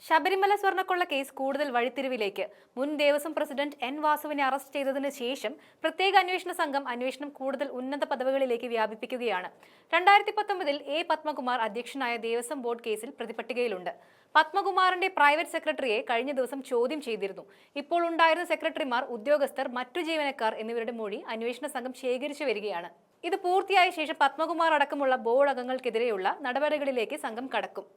ശബരിമല സ്വർണ്ണക്കൊള്ള കേസ് കൂടുതൽ വഴിത്തിരിവിലേക്ക്. മുൻ ദേവസ്വം പ്രസിഡന്റ് എൻ വാസുവിനെ അറസ്റ്റ് ചെയ്തതിന് ശേഷം പ്രത്യേക അന്വേഷണ സംഘം അന്വേഷണം കൂടുതൽ ഉന്നത പദവികളിലേക്ക് വ്യാപിപ്പിക്കുകയാണ്. 2019 എ പത്മകുമാർ അധ്യക്ഷനായ ദേവസ്വം ബോർഡ് കേസിൽ പ്രതിപട്ടികയിലുണ്ട്. പത്മകുമാറിന്റെ പ്രൈവറ്റ് സെക്രട്ടറിയെ കഴിഞ്ഞ ദിവസം ചോദ്യം ചെയ്തിരുന്നു. ഇപ്പോൾ ഉണ്ടായിരുന്ന സെക്രട്ടറിമാർ, ഉദ്യോഗസ്ഥർ, മറ്റു ജീവനക്കാർ എന്നിവരുടെ മൊഴി അന്വേഷണ സംഘം ശേഖരിച്ചു വരികയാണ്. ഇത് പൂർത്തിയായ ശേഷം പത്മകുമാർ അടക്കമുള്ള ബോർഡ് അംഗങ്ങൾക്കെതിരെയുള്ള നടപടികളിലേക്ക് സംഘം കടക്കും.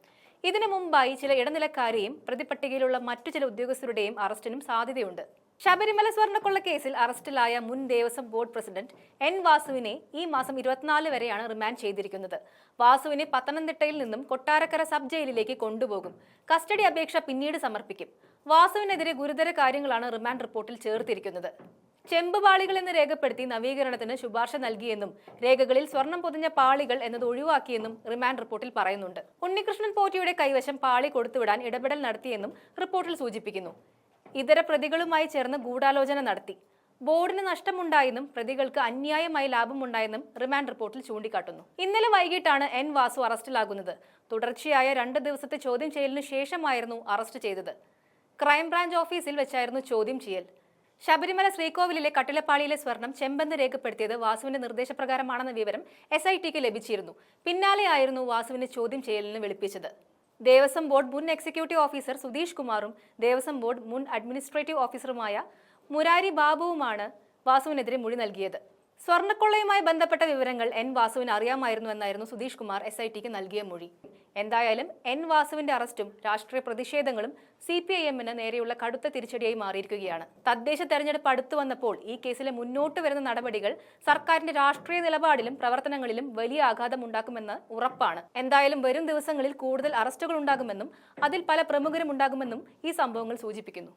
ഇതിനു മുമ്പായി ചില ഇടനിലക്കാരെയും പ്രതിപട്ടികയിലുള്ള മറ്റു ചില ഉദ്യോഗസ്ഥരുടെയും അറസ്റ്റിനും സാധ്യതയുണ്ട്. ശബരിമല സ്വർണ്ണക്കൊള്ള കേസിൽ അറസ്റ്റിലായ മുൻ ദേവസ്വം ബോർഡ് പ്രസിഡന്റ് എൻ വാസുവിനെ ഈ മാസം 24 വരെയാണ് റിമാൻഡ് ചെയ്തിരിക്കുന്നത്. വാസുവിനെ പത്തനംതിട്ടയിൽ നിന്നും കൊട്ടാരക്കര സബ് ജയിലിലേക്ക് കൊണ്ടുപോകും. കസ്റ്റഡി അപേക്ഷ പിന്നീട് സമർപ്പിക്കും. വാസുവിനെതിരെ ഗുരുതര കാര്യങ്ങളാണ് റിമാൻഡ് റിപ്പോർട്ടിൽ ചേർത്തിരിക്കുന്നത്. ചെമ്പ് പാളികൾ എന്ന് രേഖപ്പെടുത്തി നവീകരണത്തിന് ശുപാർശ നൽകിയെന്നും രേഖകളിൽ സ്വർണം പൊതിഞ്ഞ പാളികൾ എന്നത് ഒഴിവാക്കിയെന്നും റിമാൻഡ് റിപ്പോർട്ടിൽ പറയുന്നുണ്ട്. ഉണ്ണികൃഷ്ണൻ പോറ്റിയുടെ കൈവശം പാളി കൊടുത്തുവിടാൻ ഇടപെടൽ നടത്തിയെന്നും റിപ്പോർട്ടിൽ സൂചിപ്പിക്കുന്നു. ഇതര പ്രതികളുമായി ചേർന്ന് ഗൂഢാലോചന നടത്തി. ബോർഡിന് നഷ്ടമുണ്ടായെന്നും പ്രതികൾക്ക് അന്യായമായി ലാഭമുണ്ടായെന്നും റിമാൻഡ് റിപ്പോർട്ടിൽ ചൂണ്ടിക്കാട്ടുന്നു. ഇന്നലെ വൈകിട്ടാണ് എൻ വാസു അറസ്റ്റിലാകുന്നത്. തുടർച്ചയായ 2 ദിവസത്തെ ചോദ്യം ചെയ്യലിനു ശേഷമായിരുന്നു അറസ്റ്റ് ചെയ്തത്. ക്രൈംബ്രാഞ്ച് ഓഫീസിൽ വെച്ചായിരുന്നു ചോദ്യം ചെയ്യൽ. ശബരിമല ശ്രീകോവിലിലെ കട്ടിലപ്പാളിയിലെ സ്വർണം ചെമ്പെന്ന് രേഖപ്പെടുത്തിയത് വാസുവിന്റെ നിർദ്ദേശപ്രകാരമാണെന്ന വിവരം SITക്ക് ലഭിച്ചിരുന്നു. പിന്നാലെയായിരുന്നു വാസുവിനെ ചോദ്യം ചെയ്യലിന് വിളിപ്പിച്ചത്. ദേവസ്വം ബോർഡ് മുൻ എക്സിക്യൂട്ടീവ് ഓഫീസർ സുധീഷ് കുമാറും ദേവസ്വം ബോർഡ് മുൻ അഡ്മിനിസ്ട്രേറ്റീവ് ഓഫീസറുമായ മുരാരി ബാബുവുമാണ് വാസുവിനെതിരെ മൊഴി നൽകിയത്. സ്വർണ്ണക്കൊള്ളയുമായി ബന്ധപ്പെട്ട വിവരങ്ങൾ എൻ വാസുവിന് അറിയാമായിരുന്നുവെന്നായിരുന്നു സുധീഷ് കുമാർ SITക്ക് നൽകിയ മൊഴി. എന്തായാലും എൻ വാസുവിന്റെ അറസ്റ്റും രാഷ്ട്രീയ പ്രതിഷേധങ്ങളും CPIMന് നേരെയുള്ള കടുത്ത തിരിച്ചടിയായി മാറിയിരിക്കുകയാണ്. തദ്ദേശ തെരഞ്ഞെടുപ്പ് അടുത്തു വന്നപ്പോൾ ഈ കേസിലെ മുന്നോട്ട് വരുന്ന നടപടികൾ സർക്കാരിന്റെ രാഷ്ട്രീയ നിലപാടിലും പ്രവർത്തനങ്ങളിലും വലിയ ആഘാതം ഉണ്ടാക്കുമെന്ന് ഉറപ്പാണ്. എന്തായാലും വരും ദിവസങ്ങളിൽ കൂടുതൽ അറസ്റ്റുകൾ ഉണ്ടാകുമെന്നും അതിൽ പല പ്രമുഖരും ഉണ്ടാകുമെന്നും ഈ സംഭവങ്ങൾ സൂചിപ്പിക്കുന്നു.